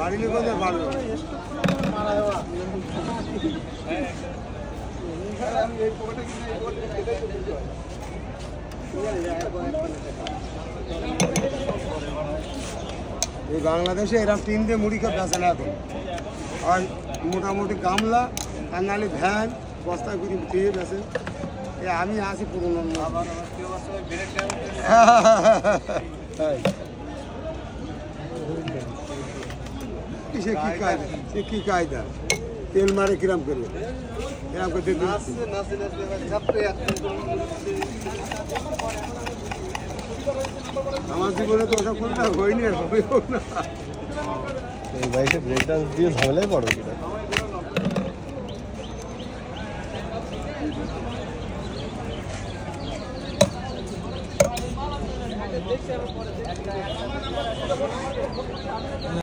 বাড়িলে কোথায় বাড়বে এই বাংলাদেশে এরা টিন দিয়ে মুড়ি খেয়ে বেছে না এখন আর মোটামুটি গামলা আর নাহলে ভ্যান বস্তা করে দিয়ে বেছে আমি আসি পুরোনো সে কি কায়দা সে কি কায়দা তেল মারে কিরাম করে এরম করতে আমার জীবনে তো ওসব কোনটা হয়নি হবেও না এই বয়সে ব্রেক ডান্স দিয়ে ঝামেলায় পড়ো কিনা